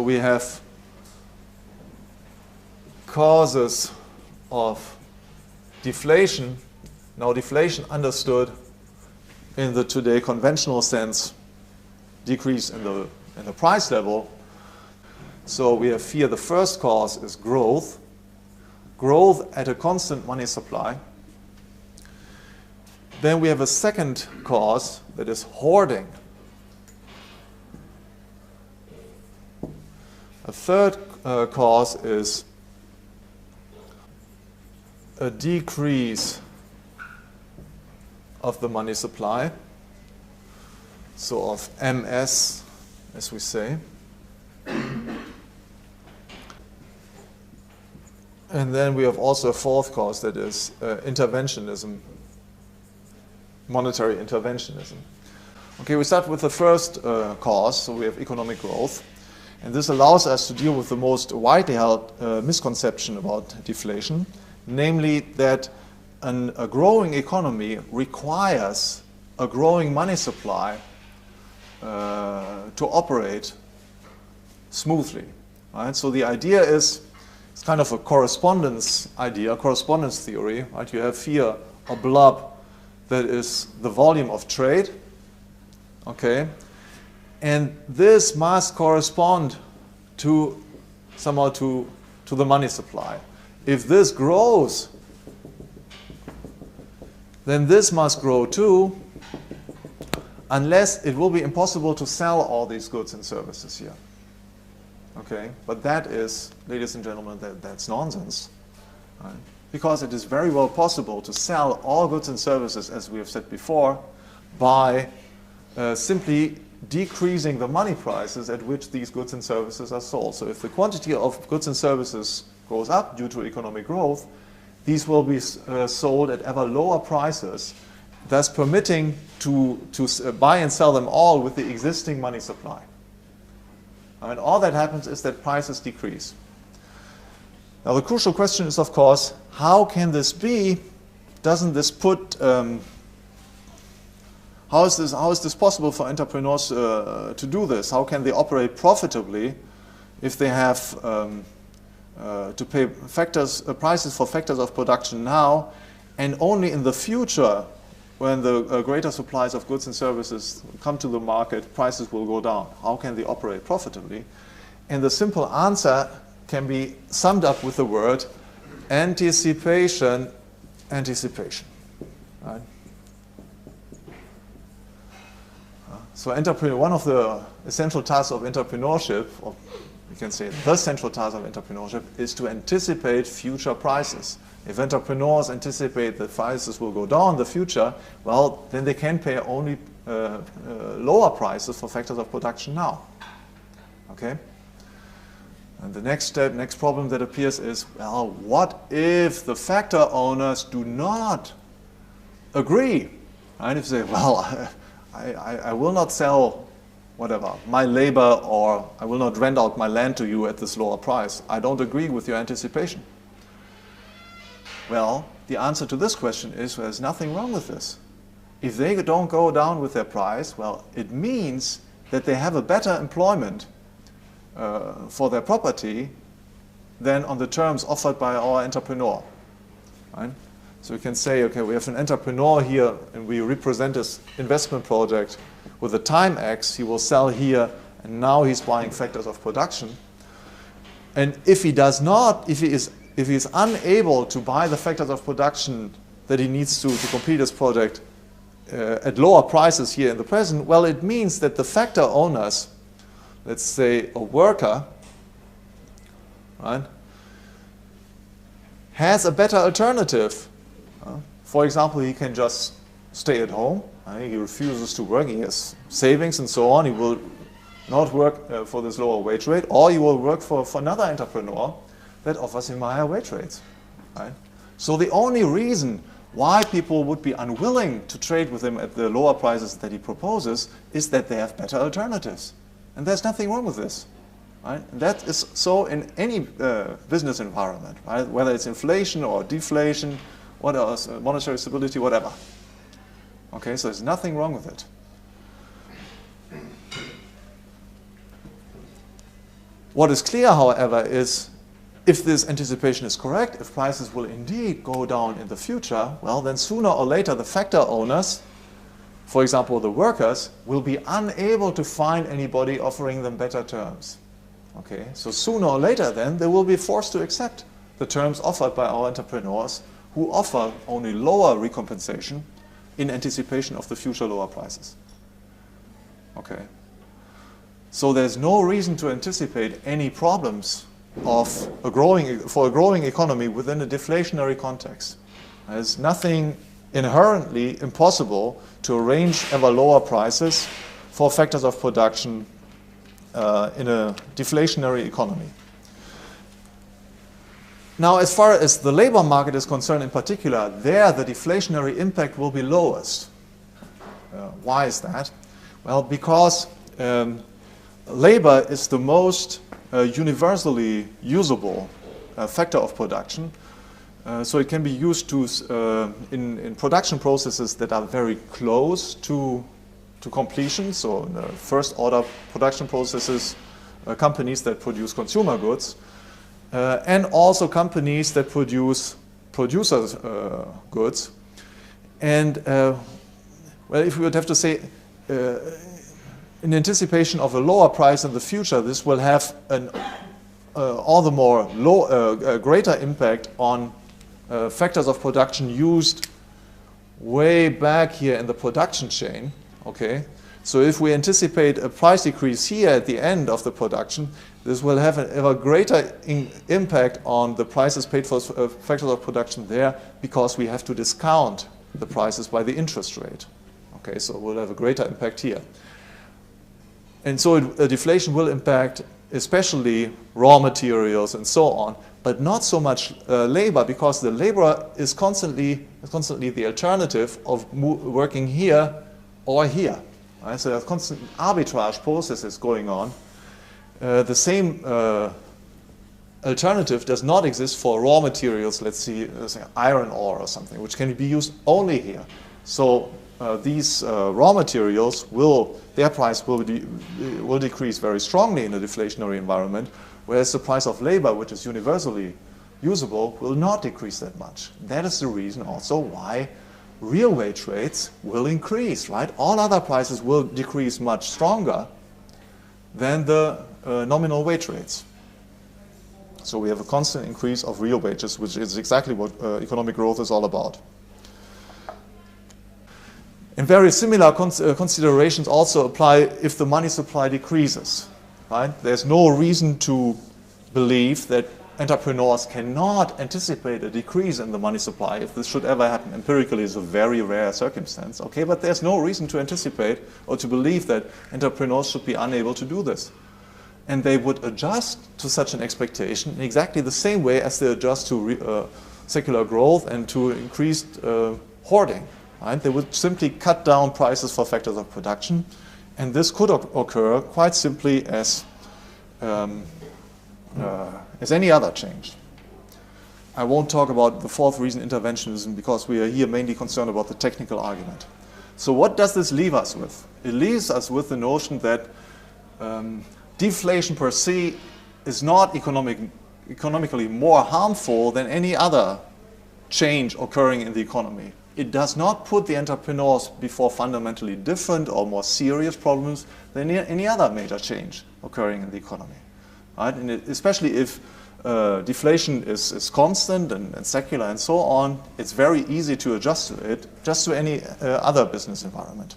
We have causes of deflation. Now deflation understood in the today conventional sense, decrease in the price level. So we have here the first cause is growth. Growth at a constant money supply. Then we have a second cause that is hoarding. A third cause is a decrease of the money supply, so of MS, as we say. And then we have also a fourth cause that is interventionism, monetary interventionism. Okay, we start with the first cause, so we have economic growth. And this allows us to deal with the most widely held misconception about deflation, namely that a growing economy requires a growing money supply to operate smoothly. Right? So the idea is, it's kind of a correspondence idea, correspondence theory. Right? You have here a blob that is the volume of trade, okay? And this must correspond to somehow to the money supply. If this grows, then this must grow too, unless it will be impossible to sell all these goods and services here. Okay, but that is, ladies and gentlemen, that's nonsense. Right? Because it is very well possible to sell all goods and services, as we have said before, by simply decreasing the money prices at which these goods and services are sold. So if the quantity of goods and services goes up due to economic growth, these will be sold at ever lower prices, thus permitting to buy and sell them all with the existing money supply. And all that happens is that prices decrease. Now the crucial question is, of course, how can this be? Doesn't this put how is this possible for entrepreneurs to do this? How can they operate profitably if they have to pay prices for factors of production now, and only in the future, when the greater supplies of goods and services come to the market, prices will go down? How can they operate profitably? And the simple answer can be summed up with the word anticipation. Anticipation. Right? So one of the essential tasks of entrepreneurship, or we can say the central task of entrepreneurship, is to anticipate future prices. If entrepreneurs anticipate that prices will go down in the future, well, then they can pay only lower prices for factors of production now. Okay? And the next step, next problem that appears is, well, what if the factor owners do not agree? And if they say, well, I will not sell whatever, my labor, or I will not rent out my land to you at this lower price. I don't agree with your anticipation. Well, the answer to this question is, there's nothing wrong with this. If they don't go down with their price, well, it means that they have a better employment for their property than on the terms offered by our entrepreneur. Right? So we can say, okay, we have an entrepreneur here, and we represent his investment project with a time X. He will sell here, and now he's buying factors of production. And if he does not, if he is unable to buy the factors of production that he needs to complete his project at lower prices here in the present, well, it means that the factor owners, let's say a worker, right, has a better alternative. For example, he can just stay at home. He refuses to work. He has savings and so on. He will not work for this lower wage rate, or he will work for another entrepreneur that offers him higher wage rates. Right? So the only reason why people would be unwilling to trade with him at the lower prices that he proposes is that they have better alternatives. And there's nothing wrong with this. Right? And that is so in any business environment, right? Whether it's inflation or deflation, what else, monetary stability, whatever. Okay, so there's nothing wrong with it. What is clear, however, is if this anticipation is correct, if prices will indeed go down in the future, well, then sooner or later the factor owners, for example, the workers, will be unable to find anybody offering them better terms. Okay, so sooner or later then they will be forced to accept the terms offered by our entrepreneurs who offer only lower recompensation in anticipation of the future lower prices. Okay, so there's no reason to anticipate any problems for a growing economy within a deflationary context. There's nothing inherently impossible to arrange ever lower prices for factors of production in a deflationary economy. Now, as far as the labor market is concerned in particular, there the deflationary impact will be lowest. Why is that? Well, because labor is the most universally usable factor of production. So it can be used in production processes that are very close to completion. So in the first order production processes, companies that produce consumer goods, and also companies that produce producers' goods. And well, if we would have to say, in anticipation of a lower price in the future, this will have an all the more greater impact on factors of production used way back here in the production chain. Okay, so if we anticipate a price decrease here at the end of the production, this will have an ever greater impact on the prices paid for factors of production there, because we have to discount the prices by the interest rate. Okay, so it will have a greater impact here. And so deflation will impact especially raw materials and so on, but not so much labor, because the labor is constantly the alternative of working here or here. Right? So there's constant arbitrage processes going on. The same alternative does not exist for raw materials, let's say iron ore or something, which can be used only here. So these raw materials their price will decrease very strongly in a deflationary environment, whereas the price of labor, which is universally usable, will not decrease that much. That is the reason also why real wage rates will increase, right? All other prices will decrease much stronger than the nominal wage rates. So we have a constant increase of real wages, which is exactly what economic growth is all about. And very similar considerations also apply if the money supply decreases. Right? There's no reason to believe that entrepreneurs cannot anticipate a decrease in the money supply. If this should ever happen, empirically is a very rare circumstance. Okay, but there's no reason to anticipate or to believe that entrepreneurs should be unable to do this. And they would adjust to such an expectation in exactly the same way as they adjust to secular growth and to increased hoarding. Right? They would simply cut down prices for factors of production, and this could occur quite simply as any other change. I won't talk about the fourth reason, interventionism, because we are here mainly concerned about the technical argument. So what does this leave us with? It leaves us with the notion that deflation per se is not economically more harmful than any other change occurring in the economy. It does not put the entrepreneurs before fundamentally different or more serious problems than any other major change occurring in the economy. Right? And especially if deflation is constant and secular and so on, it's very easy to adjust to it, just to any other business environment.